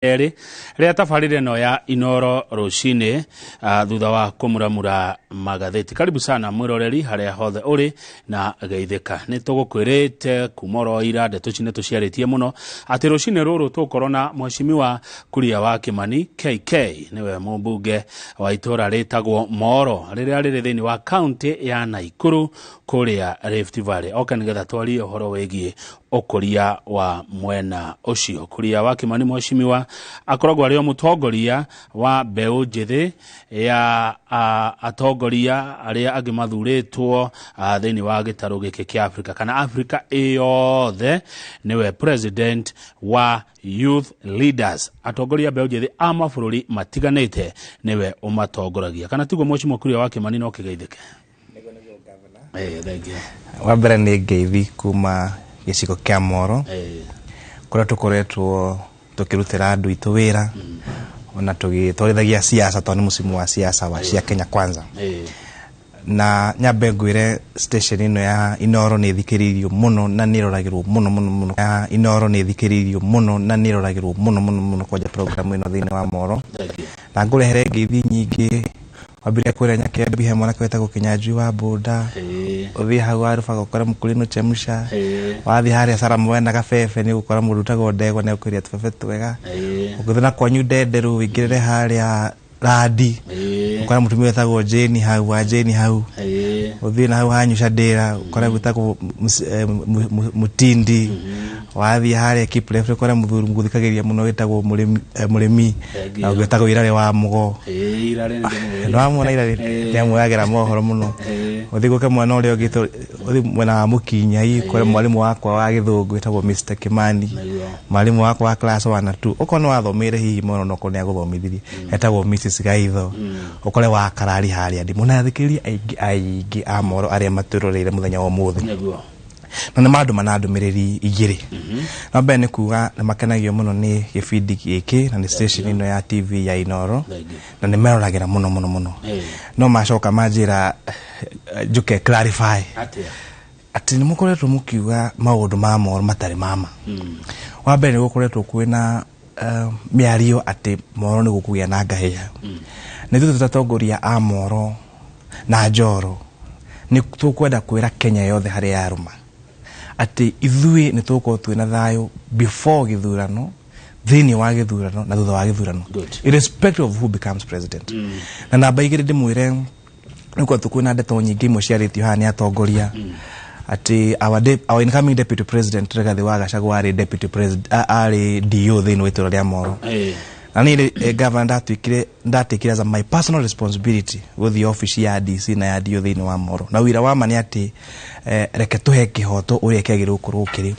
Ria tafarire no ya Inooro rucini thutha wa kumuramura magatheti. Karibu sana mwiroreri haria hothe uri na geithika. Ni tugukwirite kumoro ira ndeto cine tuciaritie muno ati rucini ruru tukorona Mheshimiwa Kuria Kimani KK niwe Mũmbunge wa itora ritagwo Molo riria riri thiini wa county ya Naikuru kuria Rift Valley. Oka nigetha twarie uhoro wegie ũkũria wa mwena ucio. Kuria Kimani Mheshimiwa akoragwo ari mũtongoria wa mbeũ njĩthĩ ya atongoria aria angi mathuritwo thiini wa gĩtarũ gĩkĩ kĩa Africa kana Africa yothe. Niwe president wa youth leaders, atongoria mbeũ njĩthĩ a mabũrũri matiganĩte niwe ũmatongoragia. Kana tiguo Mheshimiwa Kuria Kimani no kĩgeithĩke? Thank you. Wambere nĩ ngeithi kuma gĩcigo kĩa Molo kuria tukoretwo tukirutira andu itu wira ona tugitwarithagia siasa toni musimu wa siasa wa cia Kenya kwanza na nyambe ngwire station ino ya Inooro ni thikiririo muno na niroragirwo muno ya Inooro ni thikiririo muno na niroragirwo muno kwaja program ino thiini wa Molo na ngurehere ngeithi nyingi wabire kwira nyakembi he mwana kweta gukinyanjui wa boda uthi hau arufa gukora mukulino chemusha wathi haria saramu wena gabebe ni gukora murutago ndego ne ukwiria tubebe twega ukuthina kwanyu ndenderu wingirire haria radi ukora mutumia wetagwo Jeni hau wa Jeni hau uthi na hau hanyusha ndira ukora gutagwo mutindi wathi haria kiplefre ukora muthuru nguthikagiria muno wetagwo murimi na wetagwo irare wa mugo irare no amona irare ya mwagira mohoro muno uthi guke mwana uri ogito uthi mwena wa mukinya hii kore mwalimu wakwa wa githungu wetagwo Mr Kimani mwalimu wakwa wa class 1 na 2 ukono wathomire hihi muno no kone aguthomithirie etagwo Mrs Gaitho ukore wa karari haria ndi munathikiriria aigi a Molo aria maturoreire muthenya wa muthi na nĩ mandu manadumiriri igiri na mbere kuga na makenagio muno ni gibindi giki na ni station ino ya TV ya Inooro na nĩ meroragira muno no macoka manjira juke clarify ati nĩ mukoretwo mukiuga maundu ma Molo matari mama wa mbere nĩ gukoretwo kwina miario ati Molo nĩ gukugia na ngahia nĩ tutatongoria a Molo na Njoro ni tukwenda kwira Kenya yothe haria yaruma ati ithui ni tuko twina thayo before githurano thiini wa githurano na thutha wa githurano irrespective of who becomes president na namba igiri ndimwire niko tukuna ndeto nyingi imwe ciaritio hani atongoria ati our incoming deputy president Rigathi wa Gachagua ari deputy president ari DO thiini wa itura ria Molo na ni governor ndatikire as my personal responsibility with the office ya DC na ya DO thiini wa Molo na wira wa mani ati reke tuhe kihoto uria kegire ukorwo kiri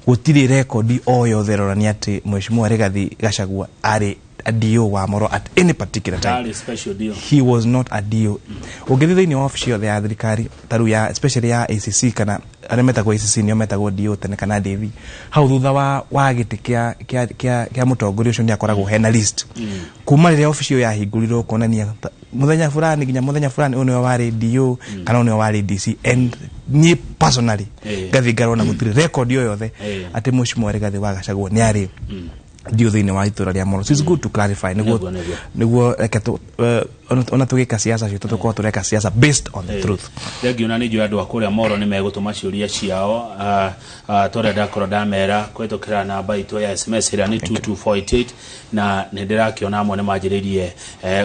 gutiri record o yothe rorani ati Mheshimiwa Rigathi Gachagua ari a DO wa Molo at any particular time. He was not a DO. Ugithi thiini wa office yothe ya thirikari taru ya especially ya ACC kana aremeta kwa ACC ni metagwo DO tene kana DV hau thutha wa giti kia mutongoria ucio ni akoragwo hena list kuma riria office yo yahingurirwo konania muthenya fulani nginya muthenya fulani one wari DO kana one wari DC and ni personally gathi garona gutire record yo yothe ati Mheshimiwa Rigathi wa Gachagua ni ari DO thiini wa itura ria Molo. So it's good to clarify niguo ona tugika siasa citu tuko tureka siasa based on the truth. Thegi una ni ju andu akuria Molo ni megutuma ciuria ciao tore ndakoro ndamera kwetokira namba itu ya SMS ira ni 22488 na ndirakiona amwe ni manjiririe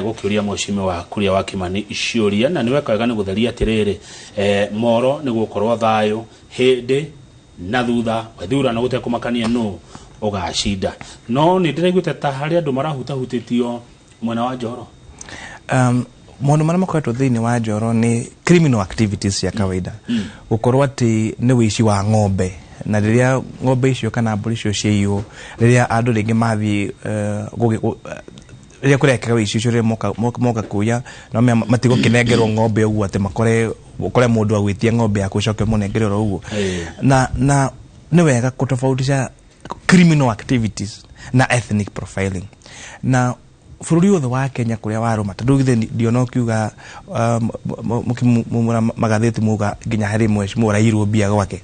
gukiuria Mheshimiwa Kuria Kimani ciuria na niwe kwega ni gutheria atiriri Molo ni gukorwo thayo hindi na thutha wethura gute kumakania no ogashida no ni ndiraiguite ta hari andu marahutahutitio mwena wa Njoro mono mana makwetwo thiini wa Njoro ni criminal activities ya kawaida gukorwo ati ni wici wa ng'ombe na riria ng'ombe icio kana mburi icio ciio riria andu ringi mathi riria kureka wici icio moka kuya no matigo kinengerwo ng'ombe uguo ati makore mundu agwitie ng'ombe ya kucoke munengerero uguo na ni wega kutofautisha criminal activities na ethnic profiling na fururi wothe wa Kenya kuria waruma tondu githe ndiono kiuga magatheti muga nginya hari Mheshimiwa Raila Odinga gwake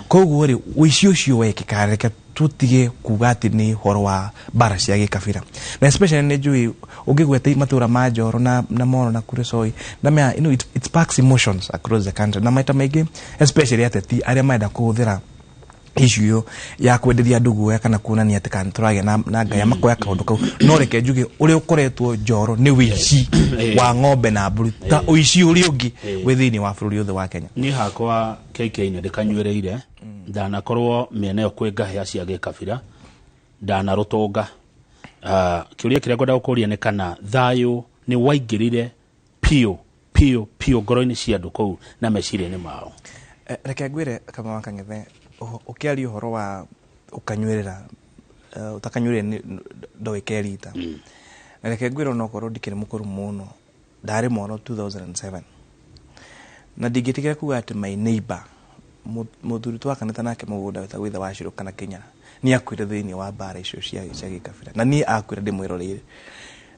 koguo ri wici ucio weke kareke tutige kuga ati ni horo wa bara cia gikabira na especially ne jui ungigwete matura ma Njoro na Molo na Kuresoi na me it sparks emotions across the country na maita maigi especially ateti aria maenda kuhuthira issue ya kwenderia ndugu ya kana kuonania ati kan turage na ngaya makoya kaundu kau no reke njuge uri ukoretwo Njoro ni wici wa ng'ombe na mburi ta uici uri ungi withini wa bururi othe wa Kenya ni hakwa KK ni ndikanywereire ndanakorwo mieneo kwingahia cia gikabira ndanarutunga kiuria kiria ngwenda gukuria ni kana thayo ni waingirire pio ngoro-ini cia andu kou na meciria-ini mao reke ngwire kama wakang'ethe ukiaria uhoro wa ukanywerera utakanywerera ndoikerita na reke ngwire no korwo ndikire mukuru muno ndari mono 2007 na ndingitigira kuga ati my neighbor muthuri twakaneta nake mugunda wita witha wa Shiro kana Kenya ni akwire thiini wa bara icio cia gikabira na ni akwire ndimwiroreire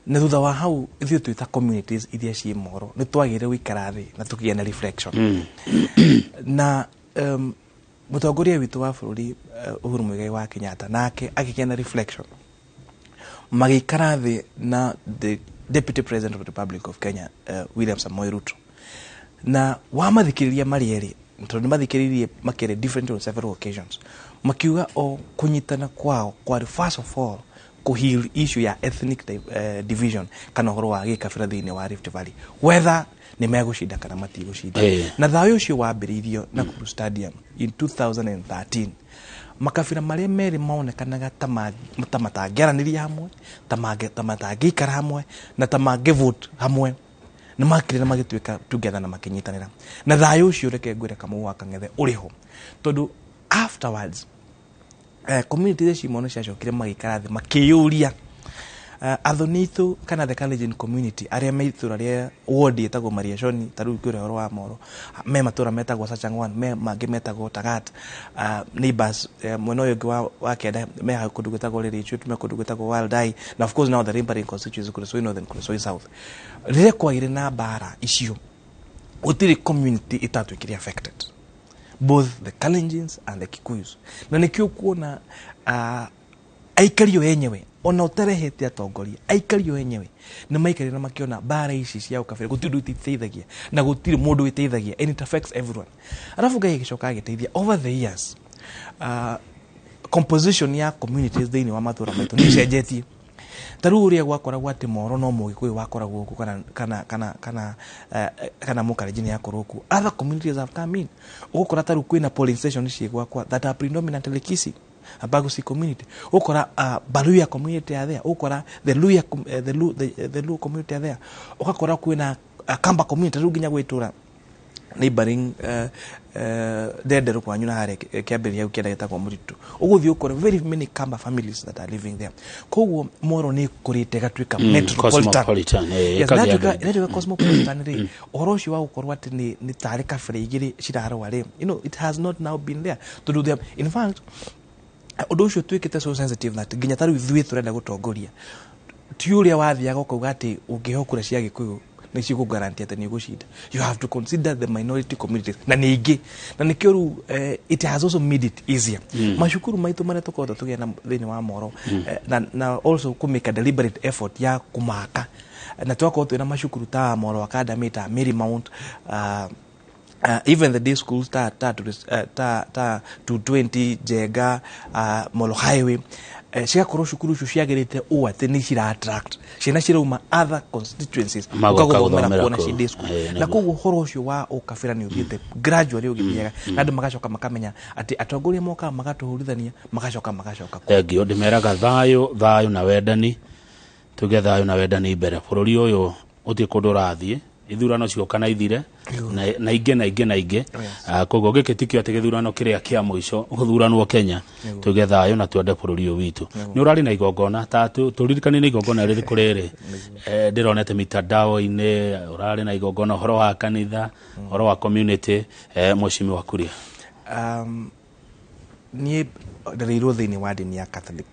na thutha wa hau ithuĩ twita communities iria ciĩ Molo ni twagire wikara thi na tukigia na reflection na mutongoria witu wa bururi Uhuru Muigai wa Kenyatta nake agikia na reflection magikara thi na the Deputy President of the Republic of Kenya William Samoei Ruto na wamathikiriria marieri tondu mathikiririe makere different on several occasions makiuga o kunyitana kwao kwa first of all kuheal issue ya ethnic division kana horo wa gikabira thiini wa Rift Valley whether ni megushinda kana matigushinda na thayo ucio wambiriirio na Kuru Stadium in 2013 makabira maria meri maonekanaga ta matangĩaranĩria hamwe ta matangĩikara hamwe na ta mangĩvote hamwe na makire magituika together na makinyitanira na thayo ucio reke ngwire kama wakang'ethe uriho tondu afterwards community cia Molo ciacokire magikara thi makiyuria athonitu kana the Kalenjin community aria maithura ria ward etagwo Mariashoni taru kwire horo wa Molo me matura metagwo Sachangwan me mangi metagwo Tagat neighbors mweno yogi wa kenda me ha kundu gwetagwo Ririchu me kundu gwetagwo Waldai na of course now the neighboring constituencies Kuresoi North and Kuresoi South rire kwaire na bara icio utiri community itatu ikiri affected both the Kalenjins and the Kikuyus na nikio kuona aikario yenyewe ona utarehete atongoria aikario yenyewe na maikari na makiona bara ici cia ukabira gutiru iteithagia na gutiri mundu iteithagia and it affects everyone arafu Ngai gicoka agiteithia over the years composition ya communities thiini wa matura maitu ni cenjetie taru uria gwakoragwo ati Molo no Mugikuyu wakoragwo guku kana Mukalenjin yakorwo ku other communities have come in ugukora taru kwina polling stations ciegwakwa that are predominantly Kisii Abagusi community ukora Baluya community are there ukora the Luya the Luo community are there ukakora kwina Kamba community ruginya gwitura neighboring Ndereti kwanyu na hare kiambiria ukienda gitagwo Muritu uguthi ukora very many Kamba families that are living there koguo Molo ni kurite gatwika metropolitan yes cosmopolitan ri oroshi wa ukorwa ati ni tari kabira igiri cirarwa ri it has not now been there to do them in fact undu ucio twikite so sensitive that ginya taru ithuĩ turenda gutongoria ti uria wathiaga ukauga ati ungihokura cia Gikuyu ni cigo guarantee ati ni gushinda you have to consider the minority communities na ningi na nikio it has also made it easier mashukuru maitu maria tukota tugia na thini wa Molo na also to make a deliberate effort ya kumaka na twako twina mashukuru ta Molo Academy ta Marymount even the day schools ta 220 Jega Molo Highway cigakorwo cukuru icio ciagirite u ati ni cira attract ciana cirauma other constituencies ukagothomera kuona ci day school na koguo horo ucio wa ukabira ni uthiete gradually ugithiaga na andu magacoka makamenya ati atongoria moka magatuhurithania magacoka thengio ndimeraga thayo na wendani tugethayo na wendani mbere bururi uyu uti kundu rathie ithurano cioka na ithire na inge koguo gikitikio ati githurano kiria kia muico guthuranwo Kenya tugethayo na twende bururi uyu witu ni urari na igongona tatu turirikane ni igongona riri kuriri ndironete mitandao-ini urari na igongona horo wa kanitha horo wa community Mheshimiwa Kuria ni ndirirwo thiini wa dini ya Catholic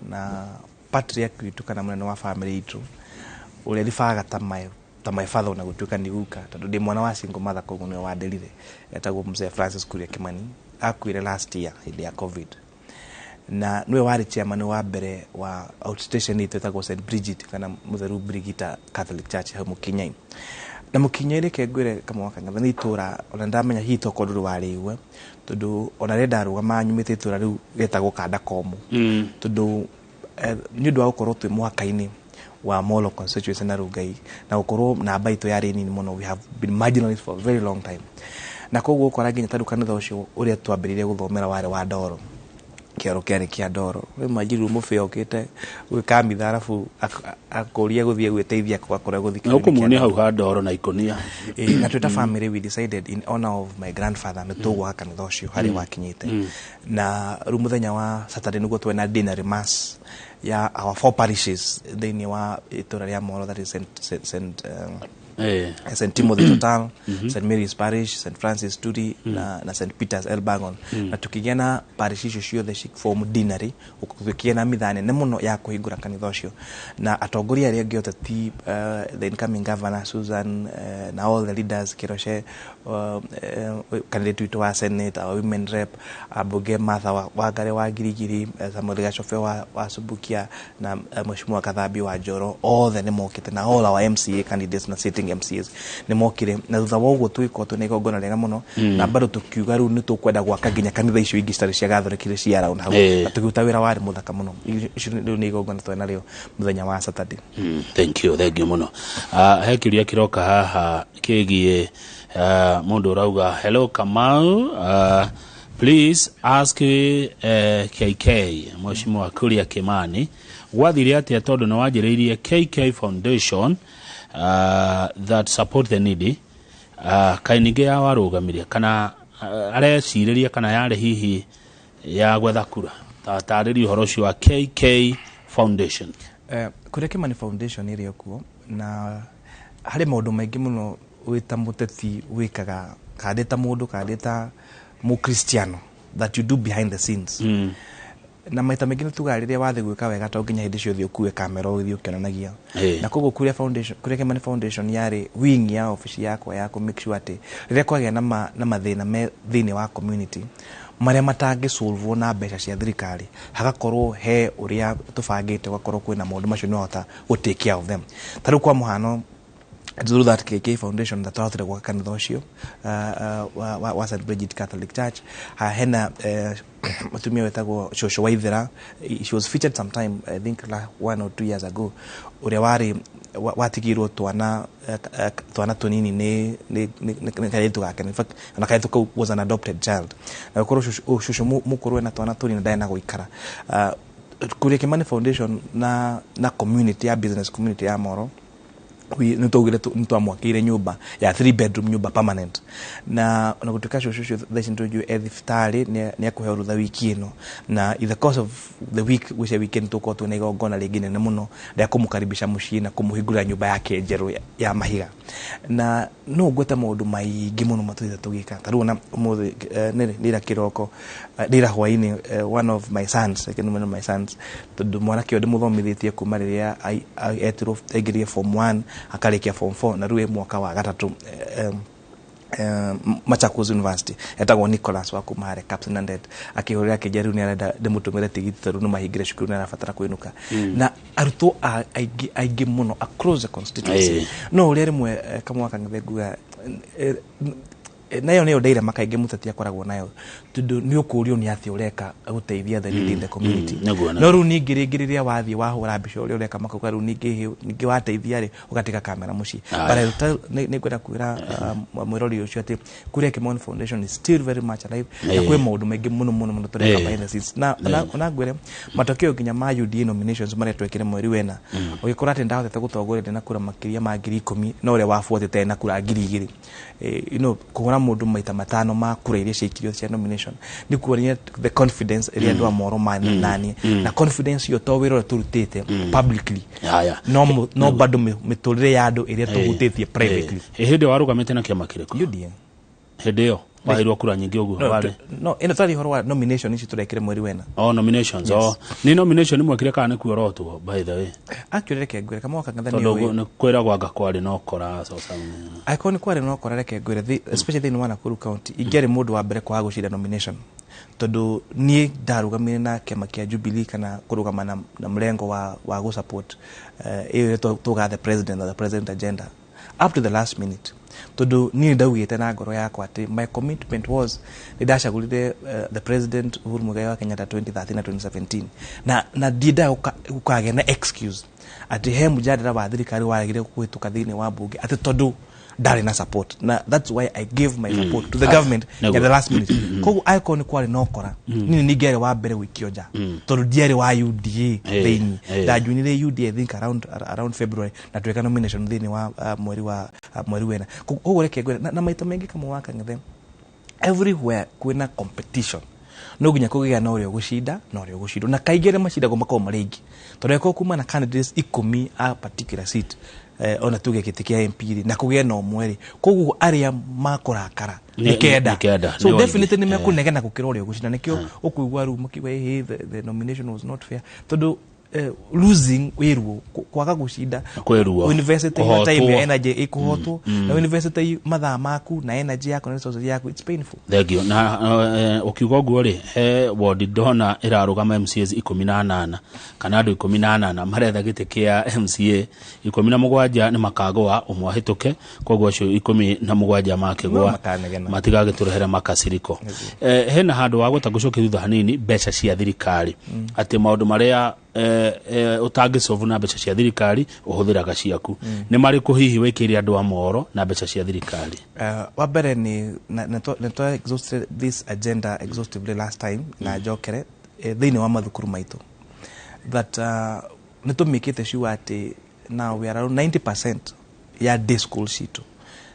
na patriarch witu kana munene wa family itu uria rifaga ta my father na gutuika ni guka tondu ndi mwana wa single mother koguo ni wadelire etagwo mzee Francis Kuria Kimani akuire last year ile ya COVID na niwe wari chairman wa mbere wa outstation itwetagwo St Bridget kana Mutheru Brigita Catholic Church ha Mukinyai na Mukinyai reke ngwire kama wakanga ni itura ona ndamenya hito koduru wari iwe tondu ona renda rugama nyumite itura riu getagwo Kanda Komu tondu ni undu wa gukorwo twi mwaka-ini wa Molo constituency na Rugai na gukorwo namba itu yari nini muno. We have been marginalized for a very long time na koguo ukora nginya tandu kanitha ucio uria twambiririe guthomera wari wa Ndoro kiaro kiari kia Ndoro we majiru mufeo kite gwika mitha arafu akoria guthie gwiteithia kwa kore guthikira ukumuonia hau ha Ndoro na ikonia na twita family we decided in honor of my grandfather nitugwa kanitha ucio hari wakinyite na muthenya wa Saturday niguo twena dinner mass ya our 4 parishes thini wa itura ria Molo, that is St Timothy Total, St Mary's Parish, St Francis Studi na St Peter's Elbagon na tukigena parish icio ciothe form dinari ukugikena mithane ne muno ya kuhingura kanitha ucio na atongoria aria angi ũteti the incoming governor Susan na all the leaders Kiroshe candidate to our senate, our women rep Abunge Martha wa Ngare wa Girigiri, Samuel Gachofe wa Subukia na Mheshimiwa Kathabi wa Njoro, all the nemokite na all our MCA candidates na sitting MCAs nemokire na thutha wa uguo twiko tunigongona rega muno na bado tukiuga riu ni tukwenda gwaka nginya kanitha icio ingi citari cia gatholikire cia round hau tukiuta wira wari muthaka muno icio riu ni igongona twena rio muthenya wa Saturday. Thank you muno. Hekiria kiroka haha kigie mundu rauga hello Kamau, please ask KK Mheshimiwa Kuria Kimani wathire atia tondu no wanjiriirie KK Foundation that support the needy kainige ya warugamiria kana areciriria kana yare hihi ya gwetha kura tatariri uhoro cio wa KK Foundation. Kuria Kimani Foundation iri kuo na hari maundu maingi muno wita muteti wikaga kadeta mundu kadeta mu Kristiano that you do behind the scenes na maita maingi nitugarire wathe gwika wega to nginya hindi cio thio kuwe kamera uthio kionanagia na koguo Kuria Kimani Foundation yari wing ya office yakwa ya ku make sure ati rire kwagea na mathina me thini wa community maria matangi solve na mbeca cia thirikari hagakorwo he uria tubangite gakorwo kwina maundu macio ni hota go take care of them. Taru kwa muhano through that KK Foundation that author wa kanitha ucio wa St Bridget Catholic Church hena matumia wetagwo Shosho Waithera. She was featured sometime I think like 1 or 2 years ago uria wari watigirwo twana tunini ni kaitu gake. In fact ana kaitu was an adopted child na ukoro Shosho mukuru na twana tunini ndaina guikara. Kuria Kimani Foundation na community ya business community ya Moro nitogire ntwamwakire nyumba ya 3 bedroom nyumba permanent na gutuka Shosho thaici ntuju ethifitari ni akuhe rutha wiki ino na in the course of the week which weekend tuko tuna igongona lingine ne muno ndia kumukaribisha mucii na kumuhingura nyumba yake njeru ya mahiga na no gweta maundu maingi muno matwitha tugika taru na umuthi nira kiroko nira hwaini one of my sons tondu mwana kio ndimuthomithitie kuma riria etirwo aigirie form 1 akarikia form 4 na ruwe mwaka wa gatatu Machakos University etagwo Nicholas wa kumare Captain Ndereti akihurira kijeru ni arenda ndimutumire tigiti taru no mahingire cukuru na arafatara kwinuka na arutwo aigi muno across the constituency no uri rimwe kama wakangethenguga nayo niyo ndeire makainge mutati akoragwo nayo tundu ni ukurio ni athi ureka guteithia the lead in the community no ru ningiriria wathi wahura mbica uri ureka makauga ru ningi wateithia ri ugatika kamera muci ni kwenda kwira mwirori ucio ati Kuria Kimani Foundation is still very much alive na kwe maundu maingi muno tureka behind the scenes na ngwire matokeo nginya ma UDA nominations maria twekire mweri wena ugikora ati ndahotete gutongoria na kura makiria ma 10,000 no ure wafuatite na kura 2,000 kugura mundu maita matano ma kura iria ciikirio cia nomination ni kuonia the confidence iria andu a Moro nani na confidence yo to wiro turutite publicly no bado miturire ya andu iria tugutithie privately hindi warugamite na kiama kiriko UDA hindi yo wahirwo kura nyingi uguo wale no ino tari horwa nomination ici turekire mweri wena nominations ni nomination mwekire kana ku rotwo by the way actually reke ngwire kama wakangathani yo no kwera gwanga kwari no kora so icon kwari no kora reke ngwire especially in Nakuru county igere mundu wa mbere kwa gucira nomination tondu nie ndarugamire na kema kia Jubilee kana kurugama na mlengo wa go support iyo to the president agenda up to the last minute tondu nie ndawite na ngoro yakwa ati my commitment was nidashagulire the president Uhuru Muigai wa Kenyatta 2013 na 2017 na dida ukage na excuse ati he mujadala wa thirikari waragire kuhituka thini wa bunge ati tondu ndari na support na that's why I gave my support to the government at the last minute kogu icon kwari nokora nini nigere wa mbere wikioja tondu diari wa UDA thini da junire UDA I think around February na tweka nomination thini wa mweri wena kogu reke ngwira na maita mengi kama waka ng'ethe everywhere kwina competition no ginya kugia na urio gucinda na urio gucindo na kaigere macida go makoma marigi tondu eko kuma na candidates 10 a particular seat ona tuge kitikia MP na kugia no mweri koguo aria makurakara nikenda so definitely ni mekunege na gukira urio gucinda nikio ukuigwa ru mukiwe the nomination was not fair tondu losing wirwo kwaga gucinda university ya time ya energy ikuhoto na university mathaa maku na energy yako na resources yako it's painful thank you na ukiugo guo ri ward dona irarugama MCAs 18 kana andu 18 maretha gite kia MCA 17 ni makagwa umwahituke koguo acio 17 makigwa matigage turehera makasiriko hena handu wa gutagucoke thutha hanini mbeca cia thirikari ati maundu maria utangicovu na mbeca cia thirikari uhuthiraga ciaku ni mari kuhihi wikiri andu a Moro na mbeca cia thirikari wa mbere ni to exhausted this agenda exhaustively last time na jokere thini wa mathukuru maitu that nitumikite sure ati now we are around 90% ya day school shitu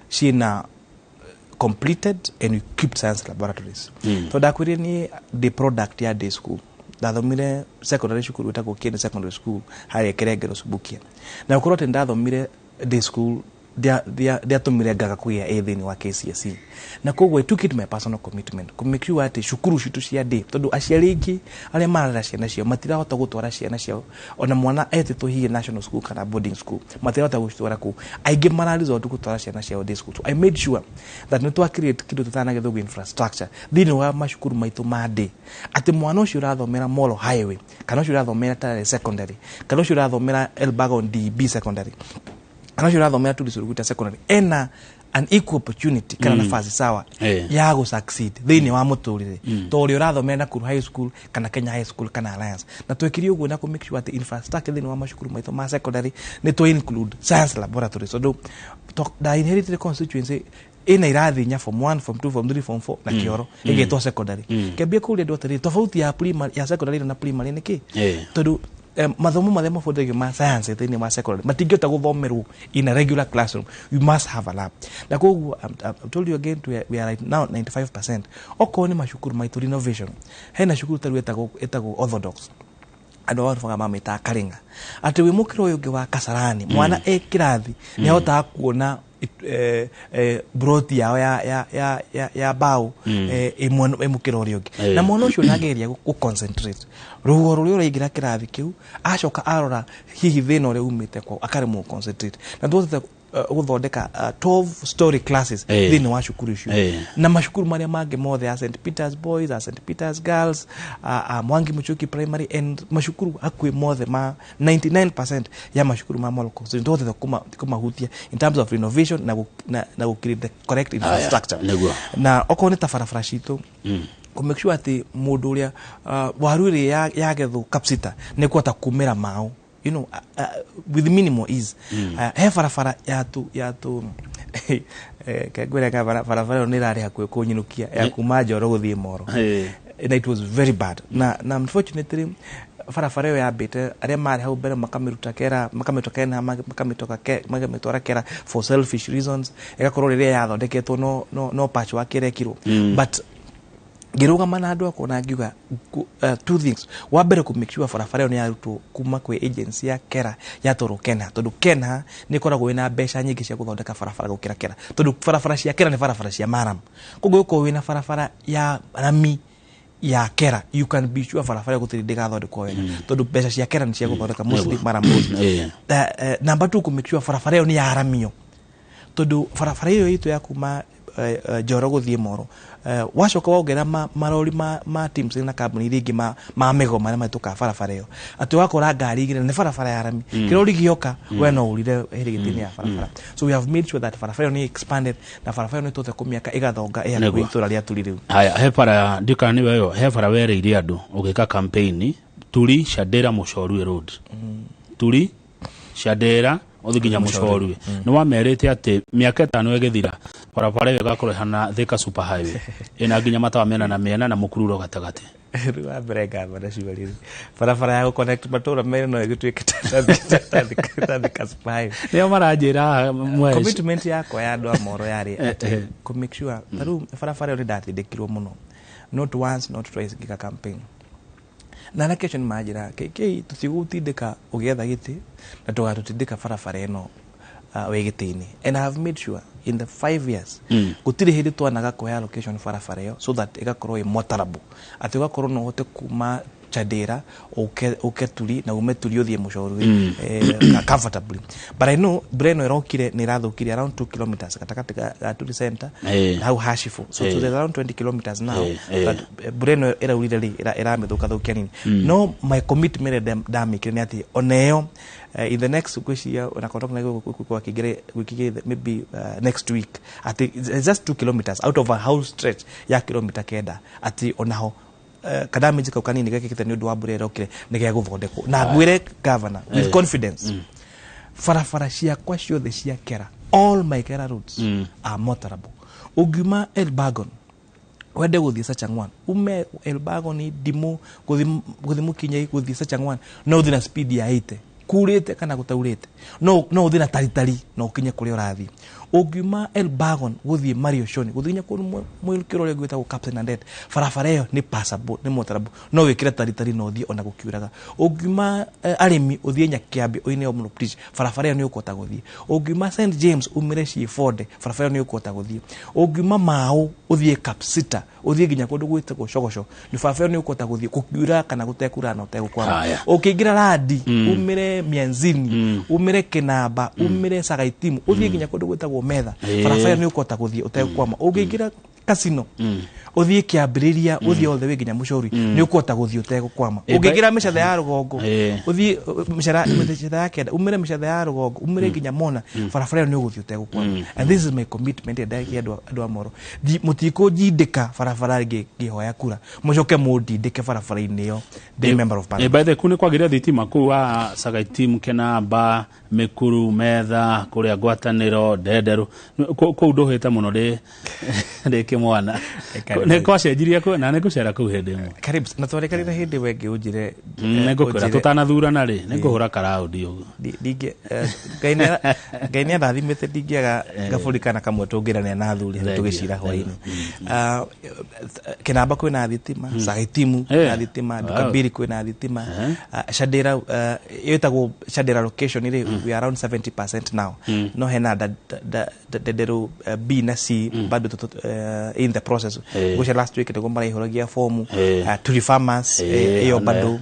shina completed and equipped science laboratories so dakwiri ni the product ya day school ndathomire secondary school wetagwo Kieni secondary school hari Kerengero Subukia na ukorote ndathomire day school dia tumire ngaga kuya thini wa KCSE na koguo I took it my personal commitment to make sure ati shukuru shitu cia day tondu aciari ingi aria marara ciana cio matirahota gutwara ciana cio ona mwana etito hiye national school kana boarding school matirahota gutwara ku aingi mararizo gutwara ciana cio day school so I made sure that no to create kidu tutana githugu infrastructure thini wa mashukuru maitu ma day ati mwana ucio urathomera Molo highway kana ucio urathomera Tare secondary kana ucio urathomera Elbagon DB secondary kana ucio urathomera Tulisuruguta secondary ena an equal opportunity kana nafasi sawa ya go succeed thini wa muturire to uri urathomera Nakuru high school kana Kenya high school kana Alliance na twekiri uguo na ku make sure that infrastructure thini wa mashukuru maitho ma secondary ni to include science laboratory so do da inherited constituency ina irathinya form 1 form 2 form 3 form 4 na kioro igeto secondary kebia kule ndo tari tofauti ya primary ya secondary na primary niki tondu mathomo mathemo fodege ma science thini ma secondary matingota guthomerwo in a regular classroom you must have a lab na koguo I told you again we are right now 95% oko ni mashukuru maitu renovation hena shukuru taru etago orthodox ando warufaga mamita Karinga ati we mukiro uyu ngi wa Kasarani mwana kirathi ni hota kuona broti yao ya bao emukiro riogi na mwana ucio nageria ku concentrate rugo ruri uraingira kirathi kiu acoka arora hihi thina uri umite kwa akare mu concentrate na ndothe guthondeka 12 story classes thini wa shukuru icio na mashukuru maria mangi mothe ya St Peter's Boys a St Peter's Girls Mwangi Muchuki Primary and mashukuru akwe mothe ma 99% ya mashukuru ma Molo Kuria ndothe kuma hutia in terms of renovation na create the correct infrastructure na oko ni tafarafara citu ku make sure ati mundu uria waruri ya gethu kapsita ni kwata kumira mao you know with minimal ease he farafara ya tu kagwira ka farafara ni rari hakwe kunyinukia ya kuma Njoro guthie Moro and it was very bad na unfortunately farafara ya bete aria mari hau bere makamiruta kera makamitoka kera for selfish reasons igakorwo riria yathondeketwo no patch wa kire kiro but Ngiruga na andu akona ngiuga two things. Wa mbere ku make sure barabara ni yarutwo kuma kwi agency ya Kera ya Toro Kena, tondu Kena ni koragwo wina mbeca nyingi cia guthondeka barabara gukira Kera, tondu barabara cia Kera ni barabara cia maram. Koguo uko wina barabara ya rami ya Kera, you can be sure barabara gutiri ndigathondekwo wega, tondu mbeca cia Kera ni cia guthondeka mostly maram. Number 2 ku make sure barabara ni ya ramio, tondu barabara iyo itu ya kuma Joro guthie Moro wacoka wongera marori ma teams na kambuni ringi ma mego mara matuka barabara iyo ati wakora ngari igire ni barabara ya rami kirori gioka we no urire hirigitini ya barabara. So we have made sure that barabara ni expanded na barabara ni tuthe kumiaka igathonga ya kuitura ria turi riu. Haya he para ndikani weyo he para were iri andu ugika campaign turi Shadera Mushorwe road turi Shadera othiginya Mushorwe no wamerete ati miaka 5 egethira barabara iyo gakorwo hana Thika super highway ina ginya matawa mena na mena na mukururo gatagate ruwa brega bana shibali barabara ya connect matora mena no igituike Thika super highway leo marajira mwezi commitment yako ya andu a Moro yari ku make sure taru barabara iyo ndathindikirwo muno, not once not twice gika campaign na location majira keke tutigutindika ugetha giti na tugatutindika barabara eno wegitini. And I have made sure in the 5 years gutiri hindi twanaga kuya location barabara iyo so that igakorwo motorable, ati ugakorwo no hote kuma Chadera uke turi na umeturi uthie Mushorwe comfortably. But I know Breno irokire ni rathukire around 2 kilometers katakati ga turi center how hashifu, so to around 20 kilometers now but Breno era urire era methuka thukia nini. No my commitment damike ni ati oneo in the next year na contact na kwa kigere maybe next week ati just 2 kilometers out of a whole stretch ya kilomita kenda ati onaho kadamage ka kanini gakikite ni undu wa burera okire nige guthondekwo na gwire governor with confidence farafara cia kwa ciothe cia Kera, all my Kera roads are motorable. Ugima Elbagon wende guthie Sachangwan ume Elbagon ni dimu guthimu kinya guthie Sachangwan no thina speed ya 80 kurite kana gutaurite no thina taritari no kinye kuri urathi. Ugima Elbagon guthie Mario Shoni guthinya ku mwilukiro ria gwita ku Captain and Dead barabara iyo ni passable ni motorable no wikire taritari no thie ona gukiuraga. Ugima arimi uthie Nyakiambi oine omno please barabara iyo ni ukota guthie. Ugima St James umire Shifode barabara iyo ni ukota guthie. Ugima Mau uthie Kapsita uthie ginya kundu gwita gucogosho ni barabara iyo ni ukota guthie kukiura kana gutekura na utegukwa. Ukiingira Radi umire Mianzini umire Kinamba umire Sagaitimu uthie ginya kundu gwita metha barabara ni ukota guthie utekwama. Ugiingira Casino uthie Kiambiriria uthie all the way ginya Mushorwe ni ukota guthie utekwama. Ugiingira Michatha ya Rugongo uthie Michatha ya Kenda umire Michatha ya Rugongo umire ginya Mona barabara ni uguthie utekwama. And this is my commitment and I andu a Moro mutiko jindika barabara gihoya kura mucoke mundindike barabara inio the member of parliament. By the kune kwagiria thitima ku wa Sagaitimu Kinamba Mikuru Metha kuria Gwataniro Ndenderu ku nduhite muno ri kimwana ne kwacenjirie ku na ne gucera ku hindi mu karibu na twarekanire hindi wengi unjire ne gukura tutanathurana ri ne guhura karaundi ugu dinge gaine ndathimite dingiaga gabulika kamwe tungirane na athuri tugicira hwaini. Kinamba kwina thitima Sagaitimu na thitima Ndukambiri kwina thitima Shadera yetagwo Shadera location iri we are around 70% now. No hena Ndereti B na C bado in the process which last week tego mara ihorogia form to the farmers iyo bado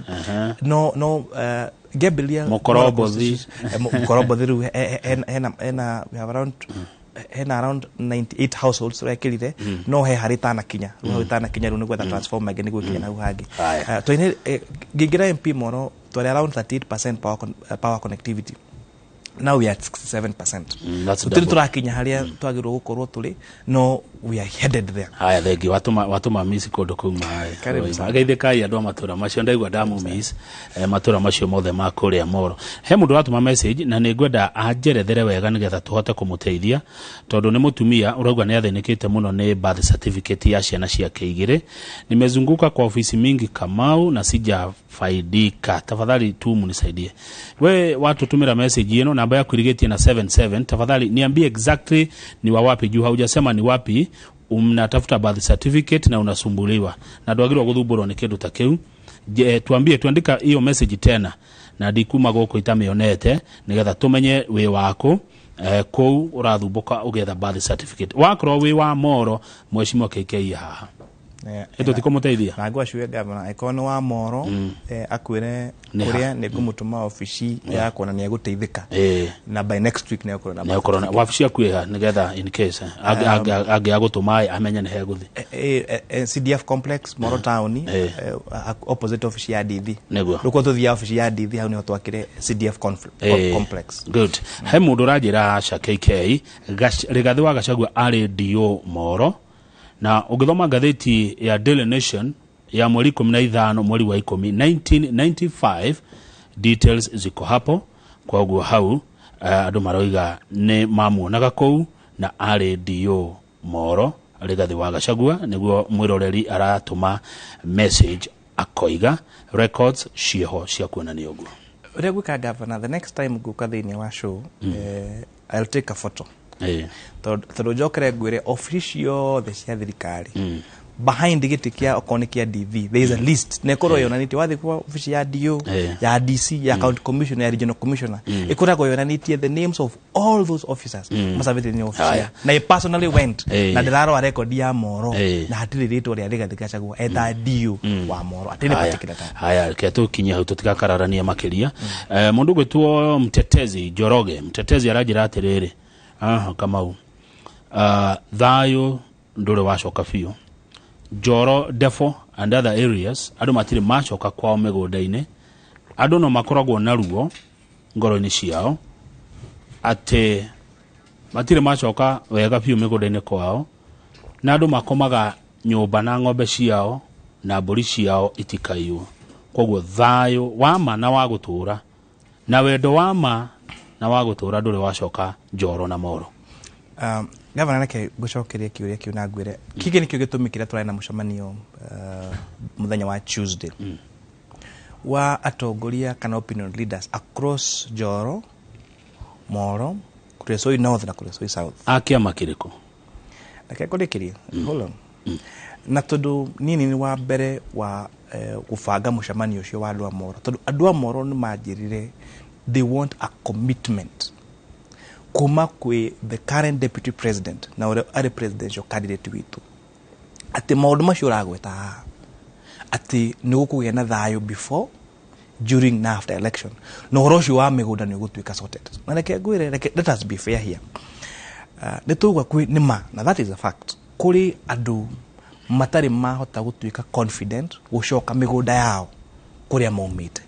no gebelia mokorobozi ru hena we have around 98 households rekirire no he haritana kinya ru ni gwetha transform again gwikinya na uhangi to ine gigira MP Moro to around 38% power connectivity. Now we are at 67%. So turakinya haria twagirwo gukorwo turi no we are headed there. Haya thegi watuma misi kodo kuma ageithika ya ndo matura macio ndaigwa damu miss matura macio mothe ma kuria Moro. He mundu watuma message na ningwenda ajerethere wega nigetha tuhote kumuteithia tondu ni mutumia urauga ni athenikite muno ni birth certificate ya ciana ciake igire. Nimezunguka kwa ofisi mingi Kamau na sija faidika, tafadhali tu munisaidie. We watu tumira message yenu namba ya kuirigetia na 77 tafadhali niambie exactly ni wapi juu haujasema ni wapi unatafuta birth certificate na unasumbuliwa na ndwagirwo guthumbũrwo nĩ kĩndũ ta kĩu, tuambie tuandika hiyo message tena na ndikuma gũkũ itamĩonete nĩgetha tumenye wĩ wako kũu ũrathumbuka ũgetha birth certificate. Wakorwo wĩ wa Moro, mheshimiwa KK haha eto tiko muteithia na ngwa shwe gavana ikono wa Moro akwire kuria ni kumutuma ofisi ya kuona ni guteithika na by next week ni ukorona na ukorona ofisi akwiha nigetha in case agutuma amenya ni heguthi CDF complex Moro town opposite office ya DD ruko tuthia office ya DD hau ni twakire CDF complex. Good. He mundu rajira acha KK rigathi wa Gachagua RDO Moro na ugithoma gatheti ya Daily Nation ya mweri 15 mweri wa 10 1995 details ziko hapo kwa uguo hau andu maroiga ni mamuonaga kou na RDO Moro rigathi wa Gachagua niguo mwiroreri aratuma message akoiga records cieho cia kuonania uguo. Regwika governor, the next time guka thini wa show I'll take a photo. Todo jokere gwire official the cia thirikari behind giti kia okonikia DV there is a list nekoro yonaniti wathi kwa office ya DO ya DC ya county commissioner ya regional commissioner ikoragwo yonaniti the names of all those officers masabete ni officer na I personally went na ndiraro record ya Moro na hatiri rito ria rigathi Gachagua eta DO wa Moro atini particular time haya keto kinya hau tutikakararania makiria mundu gwetwo mtetezi Joroge mtetezi arajira atiriri Kamau thayo ndure wacoka biũ Njoro Defo and other areas andu matire macoka kwao mĩgũnda-inĩ andu no makoragwo na ruo ngoro-inĩ ciao ate matire macoka wega biũ mĩgũnda-inĩ kwao na andu makomaga nyũmba na ng'ombe ciao na mbũri ciao itikaiyo koguo thayo wama na wa gũtũra na wendo wama na wa gũtũra ndũrĩ wacoka Njoro na Moro. Gavana nake gucokeria kiuria kiu na ngwire kiki nikio gitumikira turaina mucemanio muthenya wa Tuesday wa atongoria kana opinion leaders across Njoro, Moro, Kuresoi North na Kuresoi South. Akia makiriko nake kurikiria hold on na tondu nini ni wa mbere wa gubanga mucemanio ucio wa andu a Moro tondu andu a Moro ni manjirire they want a commitment kuma kwe the current deputy president na ore presidential candidate witu ati maundu macio ragweta ati ni gukugĩa na thayo before during na after election no rosho wa migunda ni gutuika sorted na reke ngwire let us be fair here ni tugwa kwi ni ma na that is a fact kuri andu matari mahota gutuika confident gucoka migunda yao kuria maumite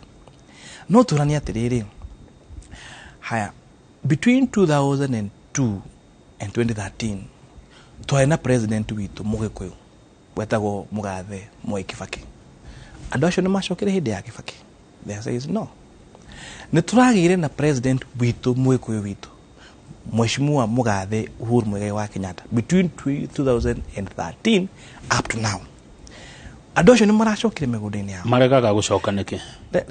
no turania atiriri haya between 2002 and 2013 twaina president witu mugikuyu wetagwo Mugathe Mwai Kibaki andu acio ni macokire hindi ya Kibaki they says no ni turagire na president witu mugikuyu witu Mheshimiwa Mugathe Uhuru Muigai wa Kenyatta between 2013 up to now andu acio ni maracokire migunda-ini yao maregaga gucoka niki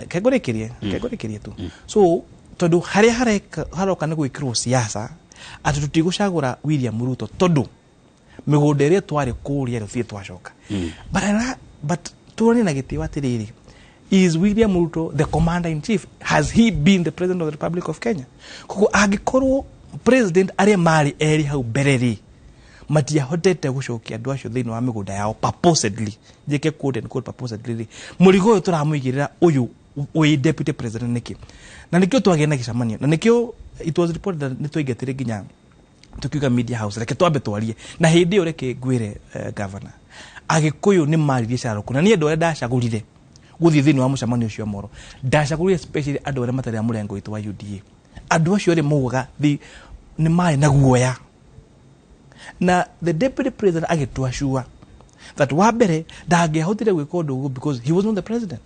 kegurikirie tu so tondu haria haroka ni gwikirwo siasa ati tutigucagura William Ruto tondu migunda iria twari kuria ruthie twacoka but turani na gitiwa tiriri is William Ruto the commander in chief? Has he been the president of the Republic of Kenya? Kuko agikorwo president aria mari eri hau bereri matia hotete gucokia andu acio thiini wa migunda yao purposely jeke quote and quote purposely murigo uyu turamuigirira uyu we deputy president niki na nikio twagena gicamanio na nikio it was reported that nitwaingatire ginya tukiuga media house reke twambe twarie na hindi iyo reke ngwire governor agikuyu ni maririe caro na nie ndore ndacagurire guthie thiini wa mucamanio ucio Moro ndacagurire especially andu aria matari murengo itu wa UDA andu acio ri mugaga ni mari na guoya na the deputy president agitwashua that wabere ndangehotire gwika undu uguo because he was not the president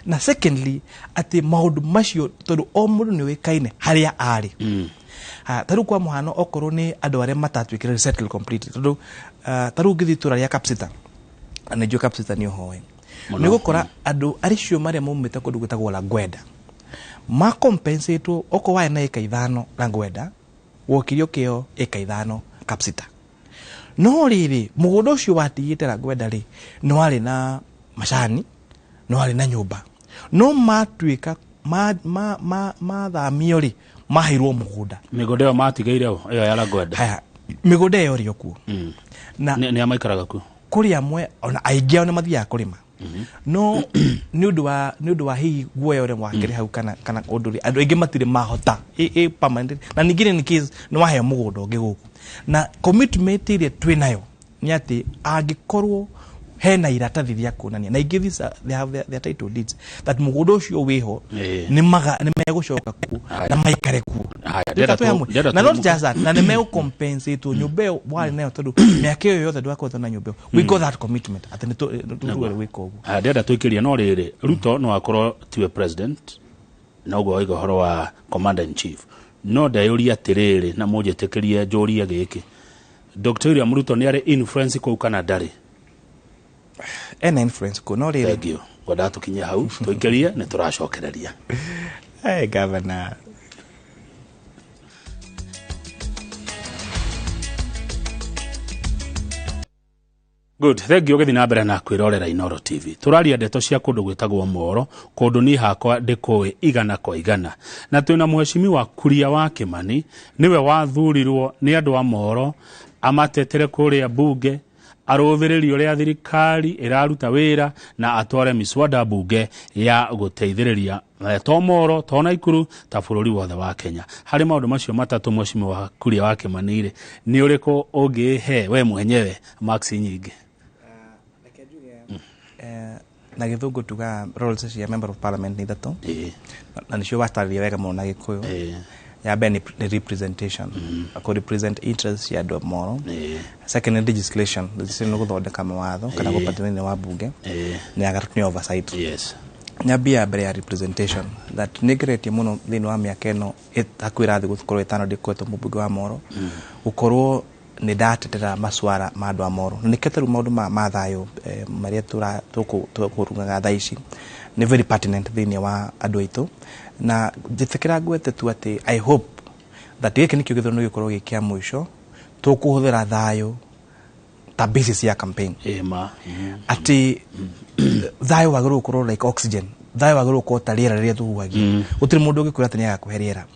na secondly ati maundu macio tondu o mundu ni wikaine haria ari taru kwa muhano okorwo ni andu aria matatwikire settle completely tondu taru ngithitura ria Capsita anejio Capsita ni howe ni gukora andu aricio maria maumite kundu gwetagwo la Gwenda ma compensate oko wae na eka 5 la Gwenda wokirio kio eka 5 Capsita no riri mugundo ucio watigitera gwenda ri no ari na macani no ari na nyumba no matuika mathamio ri mahirwo mugunda migunda yo matigeire yo yara gwenda haya migunda yo ri okuo na ni amaikaraga ku kuri amwe ona aingĩ ona mathia kurima no ni undu wa hi guoya ore wakire hau kana unduri andu aingĩ matire mahota permanent na ningine ni case no wahe mugunda ungi guku na commitment ile twinayo ni ati angikorwo hena iratathi ria kuonania na ingi they have their title deeds that mugunda ucio wiho ni megucoka ku na maikare ku na not just that na ni megu compensate nyumba wali nayo tondu miaka yo yothe ndwakotho na nyumba we got that commitment ati ni tuwe wiko ugu ndenda twikiria no riri Ruto no akorwo tiwe president na ugo oigo horo wa commander in chief no ndayuria atiriri na mujetikirie njuria giki Dr. William Ruto ni ari influence ku kana ndari ena influence ku no riri thegio ngoda tukinye hau twikirie ni turacokereria hey governor Good, thank you githina mbere na kwirorera Inooro TV. Turaria ndeto cia kundu gwitagwo Molo, kundu ni hakwa ndikoi igana kwa igana. Na twina Mheshimiwa Kuria wa Kimani, niwe wathurirwo ni andu a Molo, amatetere kuria bunge, arothiririo ria thirikari iraruta wira na atware miswada bunge ya guteithiriria to Molo to Naikuru ta bururi wothe wa Kenya. Hari maundu macio matatu Mheshimiwa Kuria wa Kimani ni uriko ungihe we mwenyewe Max nyingi. Na githungu tuga roles cia member of parliament ni thatu na nicio watariria wega muno na Gikuyu ya ben representation ako represent interests ya do Molo second legislation no guthondeka mawatho kana gupatana wa bunge ni agatunyo oversight nyabia mbere ya representation that negrete muno thini wa miaka eno akwira thi gukorwo etano ndikweto Mũmbunge wa Molo ukorwo ni datetera maswara ma andu a Molo ni keteru maundu ma thayo maria tukurungaga thaici ni very pertinent thini wa andu aitu na jitekera gwete tu ati I hope that giki nikio githono gikorwo gikia mwisho tukuhuthira thayo ta basis ya campaign ati thayo waguru ukorwo like oxygen thayo waguru ukorwo ta riera riria tuhuagia utiri mundu ungikura ati ni agakuheriera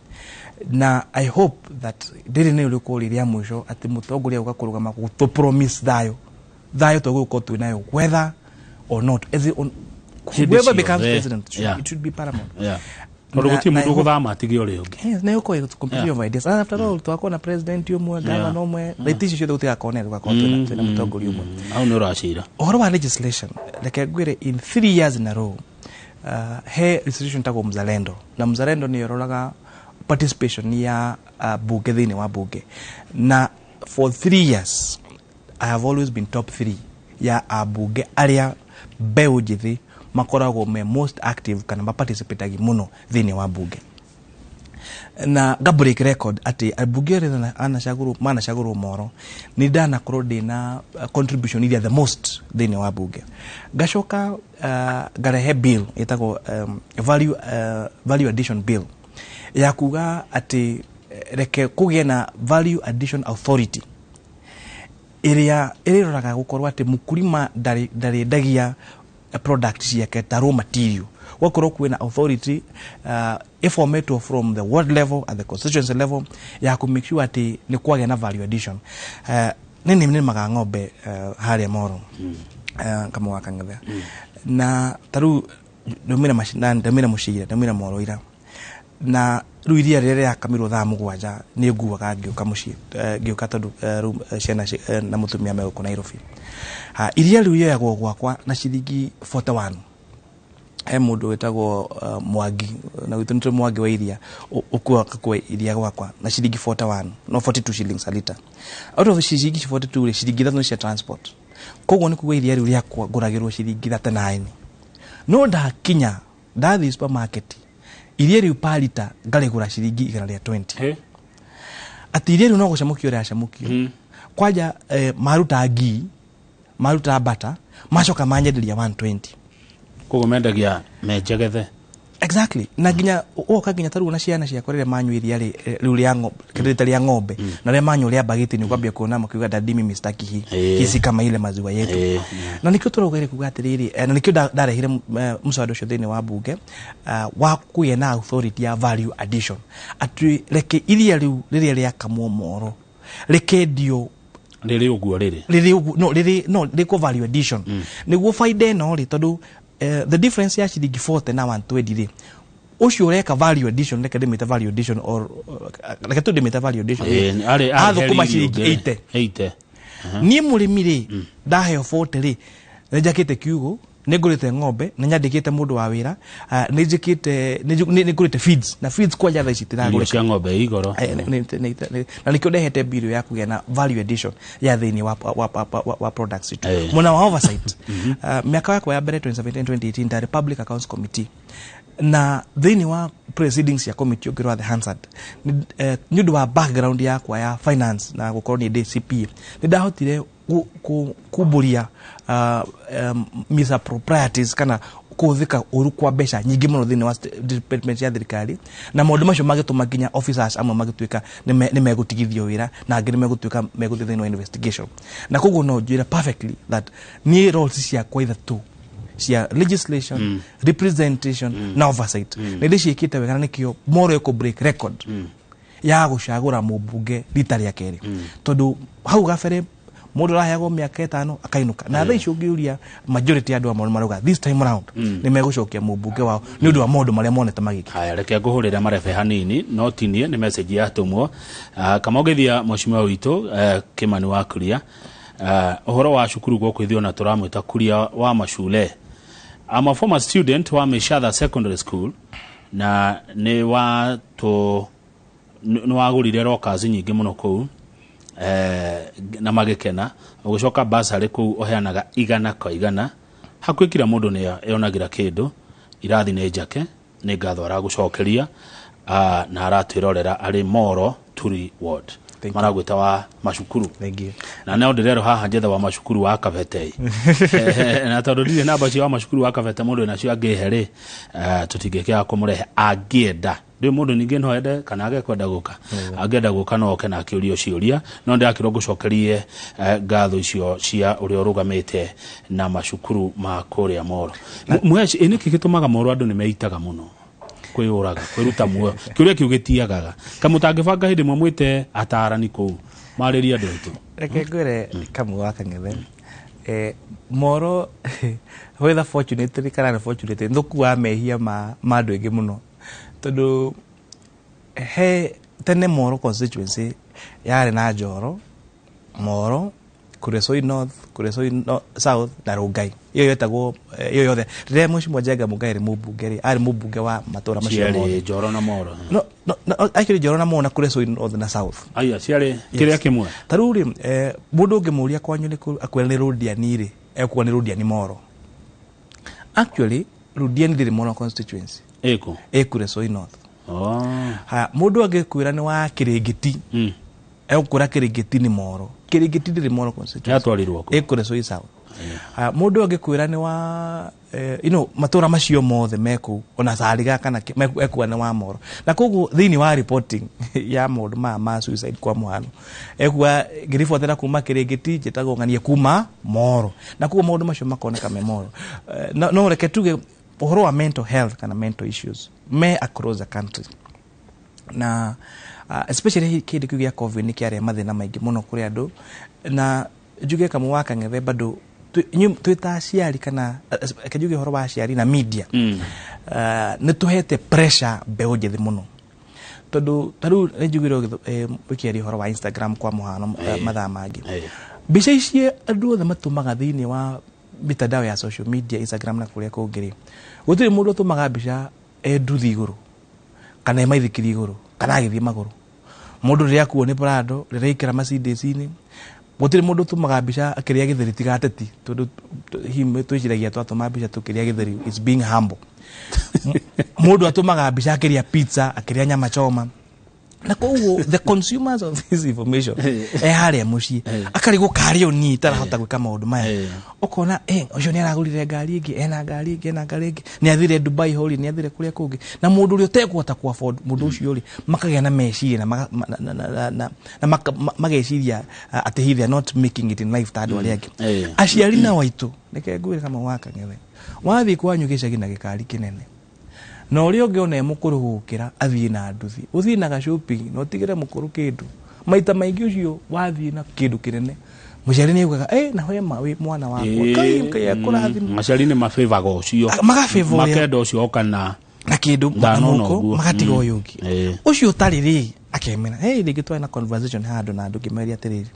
na I hope that diri ne uliko liria mwisho ati mutongoria ugakurugama to promise thayo tuguko twinayo whether or not as whoever becomes president it should be paramount Tondu guti mundu guthama atigi uri ungi yes na yuko completely of ideas after all twako na president umwe governor umwe letici cio tutia kone twako twina mutongoria umwe au ni uracira ohoro wa legislation like gwire in 3 years in a row he institution tago mzalendo na mzalendo ni yororaga participation ya bunge thini wa bunge na for 3 years I have always been top 3 ya bunge aria beu jithi makoragwo me most active kana participate muno thini wa bunge na break record ati bunge rena anashaguru Molo ni dana korodi na contribution iria the most thini wa bunge gashoka garehe bill itago value addition bill ya kuga ati reke kugie na value addition authority iria iriroraga gukorwa ati mukurima ndari dagia products yake ta raw material wakorwo kwina authority informative from the world level at the constituency level ya ku make sure ati ni kwage na value addition nini maga ng'ombe haria Molo kama wakangatha na taru domina mashindani domina mushira domina Molo ira na ruiria rere akamirwo thaa mugwanja ni nguaga ngioka muci ngioka tondu ciana na mutumia me ku Nairobi iria riu yagwo gwakwa na ciringi 41 he mundu wetagwo Mwangi na witunite Mwangi wa iria ukua kwa iria gwakwa na ciringi 41 no 42 shillings a liter out of ciringi 42 ciringi thato cia transport koguo ni kuga iria riu riakwa nguragirwo ciringi 39 no ndakinya ndathi supermarket iria riu palita ngaregura ciringi 120 ati iria riu no gucamukio ria camukio kwaja maruta ngi maruta bata macoka manyenderia 120 koguo mendagia menjegethe Exactly. Na ginya oka ginya taru na ciana cia korere manyu iria riu ria ng'ombe kirita ria ng'ombe na ria manyu ria bagiti ni kwambia kuona makiuga dadimi mistaki hisi kama ile maziwa yetu na nikio turogere kuga atiriri na nikio ndarehire mswada ucio thini wa bunge wa kuye na authority ya value addition ati reke iria riu riria ria kamwo Moro rekendio riri uguo riri riko value addition niguo faida no ri tondu the difference ya ciringi 40 na 120 ri ucio reka value addition reka demeta value addition or reka tu demeta value addition atho kuma ciringi 80 ni murimi ri ndahe 40 ri njakite kiugo nigurite ng'ombe na nyandikite mundu wa wira nigurite feeds na feeds kwa jatha ici tiragure cia ng'ombe igoro na nikio ndehete bill ya kugia na value addition ya thini wa products itu muna wa oversight miaka yako ya mbere 2017-2018 the Public Accounts Committee na thini wa proceedings ya committee ogirwa the Hansard njudu wa background yakwa ya finance na gukorwo ni DCP ni ndahotire kuburia misapproprieties kana kuthika uru kwa besha nyingi muno thini wa department ya thirikari na maundu macio magituma ginya officers amwe magituika ni megutigithio wira na angĩ megutwika meguthithio no investigation na koguo no njira perfectly that ni roles cia kwa either two cia legislation representation na oversight na ndici ikite wega nikio Moro eko break record ya gucagura Mũmbunge rita ria keri tondu hau gabere mundu raheagwo miaka 5 akainuka na tha icio ngiuria majority andu amwe maruga this time around ni megucokia Mũmbunge wao ni undu wa maundu maria monete magiki haya reke nguhurira marebe hanini no tinie ni message yatumwo kama ugithia mheshimiwa witu Kimani wa Kuria uhoro wa cukuru gwokwithio na turamwita Kuria wa mashule. I'm a former student wa Meshadha Secondary School na ni wagurire rockers nyingi muno kuu na magikena ugucoka basari kuu oheanaga igana kwa igana hakwikira mundu ni eonagira kindu irathi ni njake ni ngatho aragucokeria na aratwirorera ari Moro Turi Ward maragwita wa mashukuru na nao ndirero haha njetha wa mashukuru wa Kabete na tondu ndire namba cia wa mashukuru wa Kabete mundu nacio angihere tutingekea kumurehe agienda ndi mundu ningi no ende kana agekwenda guka agenda guka no oke na akiurio ciuria no ndakiro gucokerie ngatho icio cia uri orugamite na mashukuru ma Kuria Moro mweshi iniki gitumaga Moro andu ni meitaga muno kwiyuraga kwiruta muo kiuria kiugitiagaga kamutangibanga hindi mwe mwite atarani kuu mariria ndetu reke ngwire kamu wa Kang'ethe Moro whether fortunately kana unfortunately thuku wa mehia ma andu engi muno tondu he tene Moro constituency yari na Njoro Moro Kuresoi North Kuresoi South na Rongai iyo yetagwo iyo yothe rire mheshimiwa Njenga Mũngai Mũmbunge ari Mũmbunge wa matora macio mothe Njoro na Moro no actually Njoro na Moro na Kuresoi North na South aya ciari kiria kimwe taruri mundu ngimuria kwanyu ni akwira ni Rodiani ri ekuwa ni Rodiani Moro actually Rodiani ndiri Moro constituency Kuresoi North ha mundu angikwira ni wa Kirigiti ekura Kirigiti ni Moro Kirigiti ndiri Moro constituency yatwarirwo ko Kuresoi South mundu angikwira ni wa matura macio mothe meku ona sariga kana ekuwa ni wa Moro na koguo thini wa reporting ya mundu ma suicide kwa muhano ekuwa ngiribotera kuma Kirigiti jetago nganie kuma Moro na koguo mundu macio makoneka me Moro no reke tuge uhoro wa mental health kana mental issues me across the country na especially kidi kugia COVID ni kiare mathina maingi muno kuri andu na juge kama wa Kang'ethe bado twita aciari kana kajuge uhoro wa aciari na media ni tuhete pressure mbeu njithi muno tondu taru njugiro wikiari uhoro wa Instagram kwa muhano mathaa mangi bica ici andu othe matumaga thini wa mitandao ya social media Instagram na kuria kungiri gutiri mundu tumaga bica nduthi iguru kana maithikiri iguru kana agithie maguru mundu ria kuo ni Prado rireikira Mercedes-ini gutiri mundu tumaga bica akiria githeri tigateti tondu hime twiciragia twatuma bica tukiria githeri is being humble mundu atumaga bica akiria pizza akiria nyama choma na koguo the consumers of this information haria mucii akarigwo kari oni tarahota gwika maundu maya ukona ucio ni aragurire ngari ingi ena ngari ingi ni athire Dubai holi ni athire kuria kungi na mundu uri utekũhota ku afford mundu ucio ri makagĩa na meciria na mageciria ati they are not making it in life tadu aria angi aciari na waitu nike ngwire kama waka ngewe wathi kwanyu gicagi na gikari kinene no uri ungiona mukuru gukira athii na nduthi uthii na shopping no tigire mukuru kindu maita maingi ucio wathii na kindu kinene muciari ni ugaga na hema wi mwana wako kai akurathi muciari ni mafavour ucio magafavour makenda ucio okana na kindu muko magatiga uyugi ucio tariri akemena ringitwa na conversation handu na andu kimeria atiriri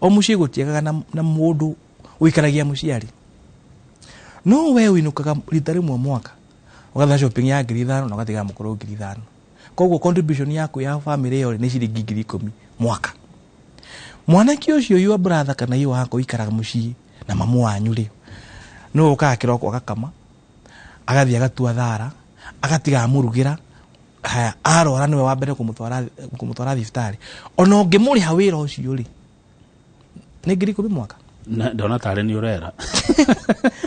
o mucii gutiagaga na mundu uikaragia muciari no we winukaga rita rimwe mwaka ugatha shopping ya 5,000 na ugatiga mukuru 5,000 koguo contribution yaku ya family yo ni ciringi 10,000 mwaka mwanaki ucio your brother kana iyo hako ikaraga mucii na mamu wanyu ri no uka kiroko agakama agathia gatua thara agatiga murugira haya arora niwe wa mbere kumutwara thiftari ono ngimuri ha wira ucio ri ni 10,000 mwaka ndona tare ni urera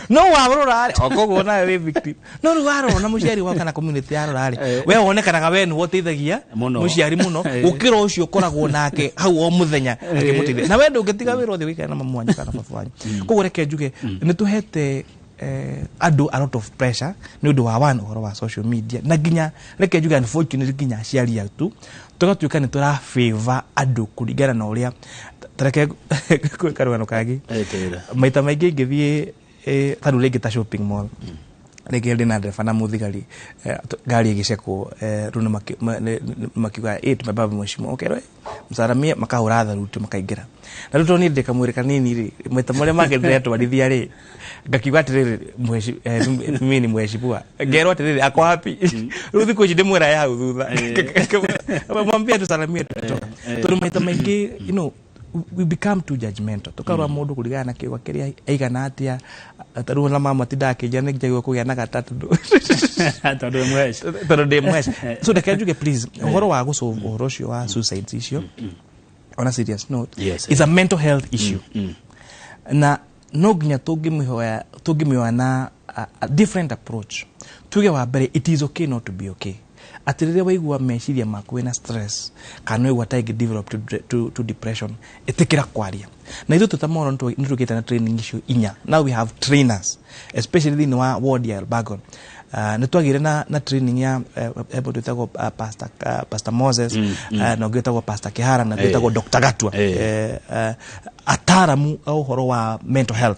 no warora okogo na we victim no ruwaro na muciari waka na community yarora ri we wonekanaga we ni woteithagia muciari muno ukira ucio koragwo nake hau o muthenya akimutithia na we ndungitiga wira uthi wikana na mamu wanyu kana baba wanyu koguo reke njuge ni tuhete adu a lot of pressure ni undu wa one uhoro wa social media na ginya reke njuge unfortunately ginya aciari atu tugatuika ni tura favor adu kuringana na uria tareke karwano kagi maita maingi ngithie tanu rĩngĩ ta shopping mall rĩngĩ ndĩ na ndereba na mũthigari ngari ĩgĩcekwo rũna makiuga tumebaba mheshimiwa okerwe msaramia makahũra tharuti makaingĩra na rĩu tondũ niĩ ndĩ kamwĩrĩ kanini rĩ maita marĩa mangĩendire atwarithia rĩ ngakiuga atĩrĩrĩ mimi ni mheshimiwa ngerwo atĩrĩrĩ ako happy rĩu thikũ ici ndĩmwĩra ya hau thutha mwambie tusalamie tutoka tondũ maita maingĩ you know we become too judgmental tukarwa mundu kurigana na kiwa kiria aigana atia taru na mama tidake jana njagwa kugya na gatatu tondũ ndemwesh so ndakenjuge please uhoro wa gusolve uhoro ucio wa suicide issue on a serious note is a mental health issue na no ginya tungimihoya na a different approach tuge wa mbere it is okay not to be okay atirire waigua meciria maku na stress kana waigua ta develop to depression etikira kwaria na ithu tutamoro nitugita na training issue inya now we have trainers especially in wa ward ya Elbagon nitwagire na training ya ebo tutagwo pastor Moses na gitagwo pastor Kihara na gitagwo Dr. Gatwa ataramu au horo wa mental health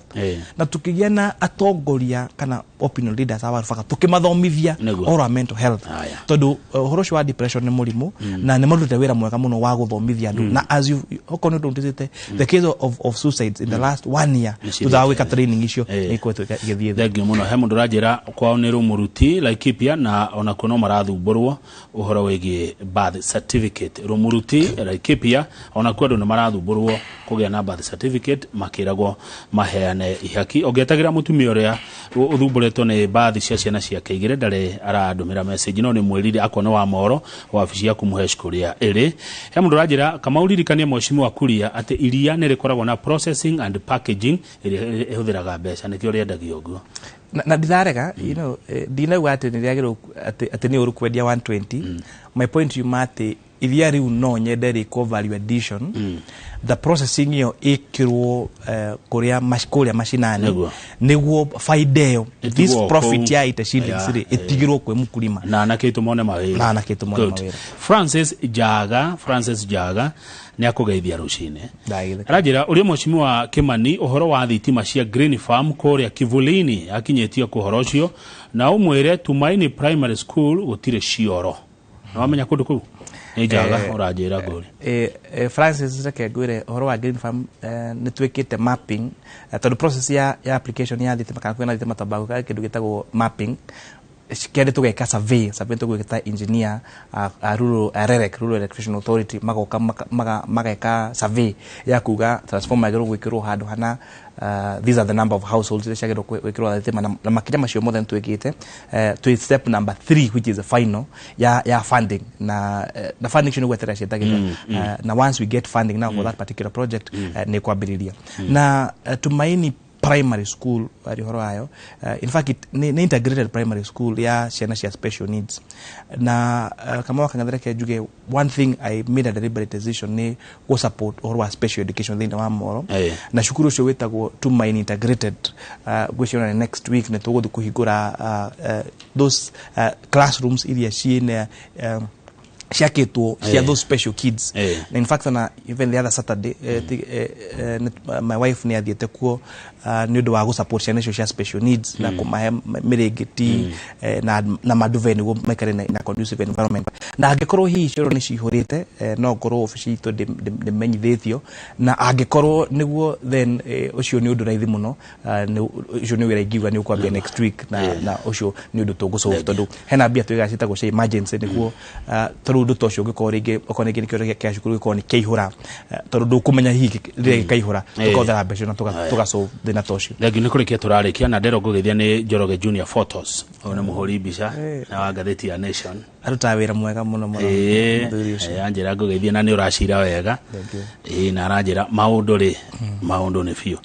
na tukigia na atongoria kana opinion leaders awa faka tukimathomithia horo wa mental health tondu horo wa depression ni murimu na ni marute wira mwega muno wa guthomithia andu na as you okono tuntite the case of suicides in the last 1 year tuthawika training icio ikwetu githie thengio muno he mundu rajira kwao ni rumuruti Laikipia na ona kuno marathumburwo uhoro wigi birth certificate rumuruti Laikipia ona kwado ni marathumburwo kugia na birth certificate makiragwo maheane ihaki ogetagira mutumia uria uthumburetwo ni birth cia ciana ciake igire ndare aradumira message no ni mwirire akona wa moro wa ofisi ya kumuhesh kuria iri he mundu rajira kama uririkanie mheshimiwa Kuria ati iria ni rikoragwo na processing and packaging iri ihuthiraga mbeca nikio riendagio guo na ditharega you know dina wate ni riagiro ati ni urukwendia 120 my point you mate iria riu no nyendere ko value addition the processing yo ikirwo kuria mashikuria mashinani niguo faideo this profit ya ita shillings ri itigirwo kwe mukulima na nakitu mone mawira Francis Jaga ni akugeithia rucine rajira uri mheshimiwa Kimani uhoro wa thitima cia Green Farm kuria Kivulini akinyetie kuhoro ucio na umwire Tumaini Primary School gutire cioro na wamenya kundu kuu Jaga urajira gori Francis Zakegwire uhoro wa Green Farm nitwekite mapping tondu process ya application ya thitima kana kwena thitima tabago kindu gitagwo mapping kende tugeka survey tugeka engineer rural electrification authority magoka mageka survey ya kuga transformer gero gwikirwo handu hana these are the number of households that shagero gwikirwo thitima na makira macio mothe twigite to step number 3 which is the final ya funding na the funding shino gwetera shetagira na once we get funding now for that particular project ni kwambiriria na tumaini primary school horo ayo in fact ni integrated primary school ya ciana cia special needs na kama wakangathereke juge one thing I made a deliberate decision ni go support or special education thina wa Molo na shukuru cio wetagwo tumaini integrated gwiciona next week ne tuguthu kuhingura those classrooms iria ciene ciaketwo cia those special kids in fact na even the other Saturday my wife ni athiete kuo ni undu wa go support ciana cia special needs na kumahe mirengeti na maduve ni go maikare na conducive environment na angekorwo hi ciro ni cihurite no ngorwo office ito de menyithethio na angekorwo niguo then ucio ni undu raithi muno ucio ni wira ingiuga ni ukwambia next week na ucio ni undu tugusolve tondu hena bia twigacita go cia emergency niguo ndu tocio ngiko ringi okonege ni kyo kya shukuru ko ni keihura tondu kumenya hiki ri keihura tukothera mbeca na tugasolve thina tocio thagi ni kurikia turarikia na ndero ngugithia ni Njoroge Junior Photos ona muhuri mbica na wa ngatheti ya Nation aruta wira mwega muno muno anjira ngugithia na ni uracira wega na aranjira maundu ni fiu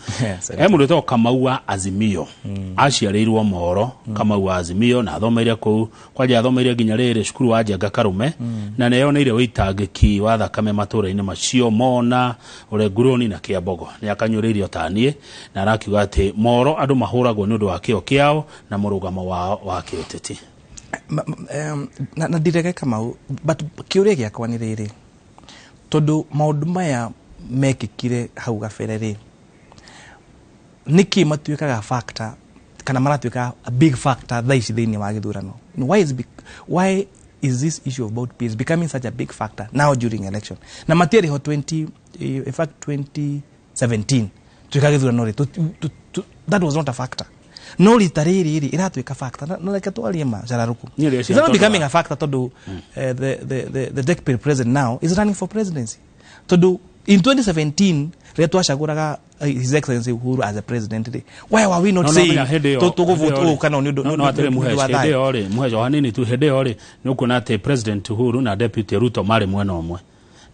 mundu to Kamau Azimio aciarirwo Moro Kamau Azimio na athomeire ku kwaje athomeire nginya riri cukuru wa Njenga Karume na neyoneire witangiki wa thakame matura-ini macio mona ure nguroni na Kiambogo ni akanyuririo tanie na arakiuga ati Moro andu mahuragwo ni undu wa kio kiao na murugamo wao wa kiuteti na direge Kamau but kiuria giakwa ni riri tondu maundu maya mekikire hau gabere ri niki matuikaga factor kana maratuika a big factor thaici thiini wa githurano why is this issue about peace becoming such a big factor now during election na matieri ho 2017 tukagithurano ri that was not a factor no litariri iratuika factor na like twaliema jararuku it's not becoming a factor tondu the deputy president now is running for presidency tondu in 2017 retwashaguraga his excellency Uhuru as a president today why are we not saying to go vote kana no atire muhede ore muhejo hanini tu hede ore nukuna ate president Uhuru na deputy Ruto mari mwena omwe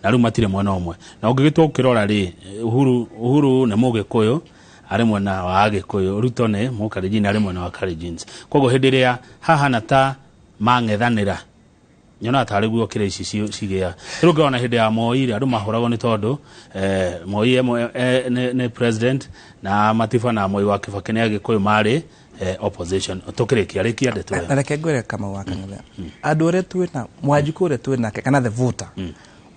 na ru matire mwena omwe na ungigitwo ukirora ri Uhuru ne Mugikuyu ari mwena wa Agikuyu Ruto ne Mukalenjin ari mwena wa Kalenjin kogo hediria haha na ta mang'ethanira nyona atari guo kire ici cigia ruga ona hede ya Moi andu mahoragwo ni tondu Moi ne president na Matifa na Moi wa Kibaki ne Agikuyu mari opposition tukirikia rikia ndetu na reke ngwire kama wakangatha andu re twina Mwanjiku re twina kana the voter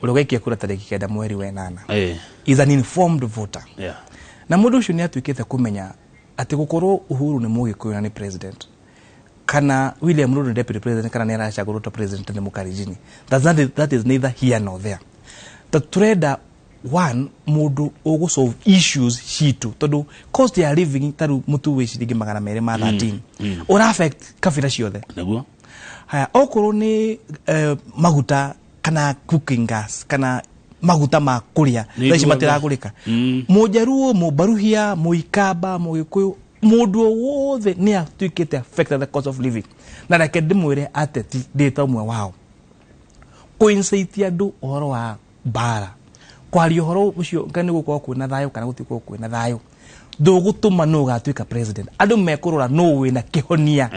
urogekia kura tariki 9 mweri wa 8 is an informed voter na mundu ucio ni atuikite kumenya ati gukorwo Uhuru ni Mugikuyu na ni president kana William Ruto deputy president kana ni aracagurwo to president ni Mukalenjin that is neither here nor there turenda one mundu ugu solve issues shitu tondu cost ya living taru mutu we shiringi 213 or affect kafira ciothe naguo haya okorwo ni maguta kana cooking gas kana maguta ma kuria thaici matiragurika mujaruo mubaruhia muikamba Mugikuyu mundu wothe ni atuikite affect the cost of living na reke ndimwire ateti data umwe wao kuinsaitia andu ohoro wa bara kwario horo ucio ngani gukwa kwina thayo kana gutiko kwina thayo ndugutuma no gatuika president andu mekurura no wina kihonia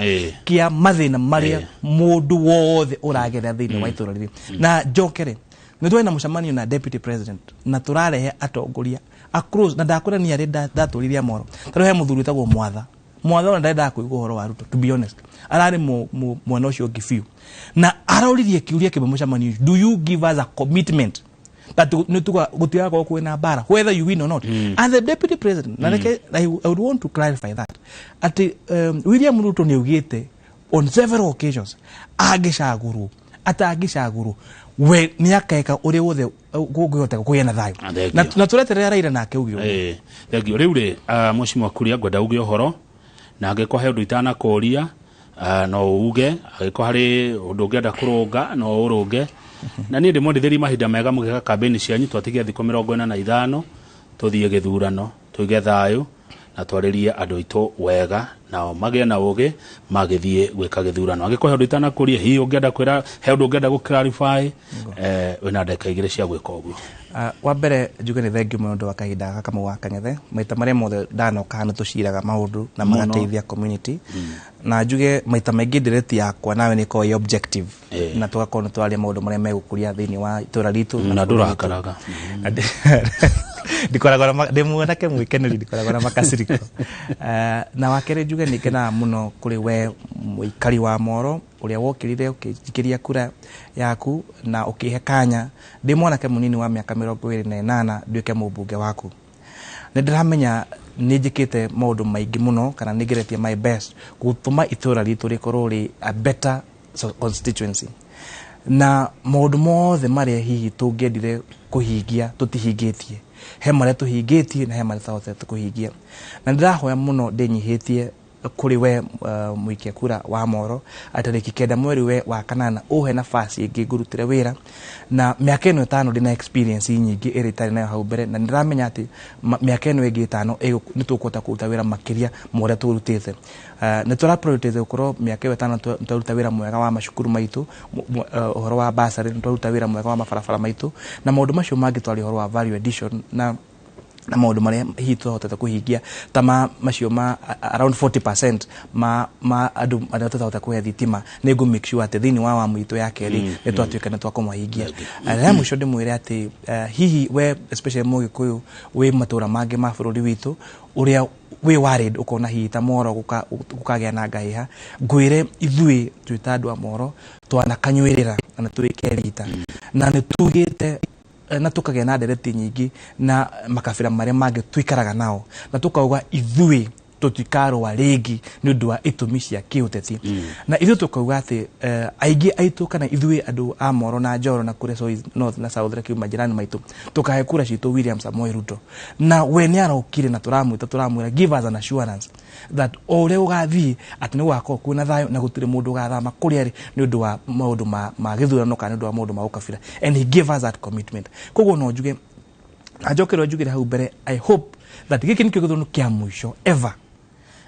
kia mathina maria mundu wothe uragera thini wa itura riri na jokere nitwena mucamanio na deputy president na turarehe atongoria across na ndakora ni ari ndaturiria Moro taro he muthuri tagwo mwatha ona ndaenda kuigwa horo wa Ruto to be honest arari mwana ucio gifiu na aroririe kiuria kibe mucamanio do you give us a commitment that nutuga gutiya kwa kwena bara whether you win or not and the deputy president na I would want to clarify that at William Ruto ni ugite on several occasions agicaguru atagicaguru we ni akaeka uri wothe gugihota kuyena thayo na tureterera Raila nake ugio thegio riu ri Mheshimiwa Kuria ngwenda ugio horo na angekwa he undu itana kuria no uge agiko hari undu ngenda kurunga no urunge na ni ndimondithiri mahinda mega mugeka campaign cianyu twatigia thiko 45 tuthie githurano tuige thayu na twaririe andu itu wega nao magie na uge magithie gwika githurano angiko he undu itana kuria hi ungenda kwira he undu ungenda gu clarify wina ndeka igire cia gwika uguo. Wa mbere njuge ni thengiu muno ndu wa kahinda gaka kamwe kangethe maita maria mothe ndanoka hana tuciraga maundu na magateithia community na njuge maita maingi Ndereti yakwa nawe ni ko objective na tugakorwo twaria maundu maria megukuria thiini wa itura ritu na ndurakaraga ndikoragwo ndimuona ke mwikeneri ndikoragwo na makasiriko na wakere njuge ni kenaga muno kuri we muikari wa Moro uria wokirire ukijikiria kura yaku na ukihe kanya ndi mwanake munini wa miaka 28 nduike Mũmbunge waku ni ndiramenya ni njikite maundu maingi muno kana ni ngeretie my best gutuma itura ritu rikorwo ri a better constituency na maundu mothe maria hihi tungiendire kuhingia tutihingitie he maria tuhingitie na he maria tutahotete kuhingia na ndirahoya muno ndinyihitie kuri we muikia kura wa Moro atariki 9 mweri we wa kanana uhe nafasi ingi ngurutire wira na miaka ino 5 ndina experience nyingi iritari nayo hau mbere na ndiramenya ati miaka ino ingi 5 ni tukuhota kuruta wira makiria moria turutite ni tura prioritize ukorwo miaka ino 5 tutaruta wira mwega wa mashukuru maitu uhoro wa basari tutaruta wira mwega wa mabarabara maitu na maundu macio mangi twari uhoro wa value addition na maundu maria hihi tuhotete kuhingia tama macio ma around 40% ma andu tutahota kuhe thitima ni go make sure ati thini wa awamu itu ya keri ni twatuika na twakumahingia na mwisho ndimwire ati hihi we especially Mũgĩkũyũ we matura mangi ma bururi witu uria we worried ukona hihi ta Moro gukagia na ngaiha ngwire ithui twita andu a Moro twana kanyuirira na tuike rita na ni tugite na tukagia na Ndereti nyingi na makabira maria mangi twikaraga nao na tukauga ithui tutikaro ringi ni undu wa itumi cia kiuteti na ithu tukauga ati aingi aitu kana ithui andu a Moro na Njoro na kure so north na south reki majirani maitu tukahe kura citu William Samoei Ruto na we ni arokire na turamwira give us an assurance that ore ugathi ati ni gwako kuna thayo na gutire mundu gathama kuriari ni undu wa maundu ma githurano kana ni undu wa maundu ma ukabira and he gave us that commitment koguo no njuge ajokero njugire hau mbere I hope that giki nikio githurano kia mwisho ever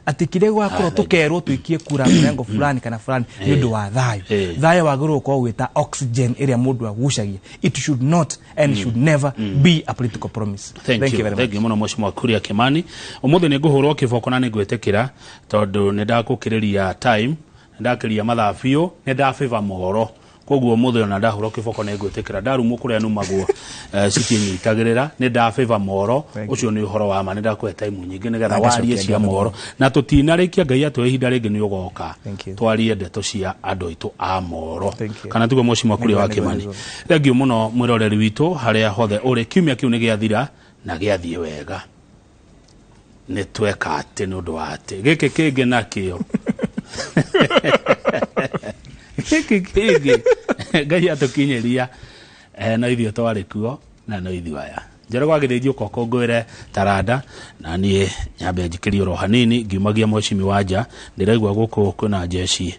ati kire gwakorwo tukerwo twikie kura mrengo fulani kana fulani ni undu wa thayo thayo wagirwo ko gwita oxygen area mundu agucagia it should not and should never be a political promise. Thank you very much. Thank you muno Mheshimiwa Kuria Kimani umuthi ni nguhurwo kiboko na ni ngwetekira tondu ni ndakukiriria time ndakiria mathafio ni ndafeva Moro koguo umuthi ona ndahurwo kiboko ni ngwetekira ndarumu kuria numagwo cikinyitagirira ni ndafeva Moro ucio ni uhoro wa ma ni ndakuhe time nyingi nigetha warie cia Moro na tutinarikia ngai atwe ihinda ringi ni ugoka twarie ndeto cia andu itu a Moro kana tugo Mheshimiwa Kuria Kimani thengiu muno mwiroreri witu haria hothe uri kiumia kiu ni giathira na giathie wega ni tweka ati ni undu wa ati giki kingi nakio giki ngai atukinyeria na ithio twari kuo na no ithiwaya njero gwagithithio kokongwire taranda na nie nyambe njikirio ro hanini ngiumagia Mheshimiwa wanja ndiraigwa guku kuna jeshi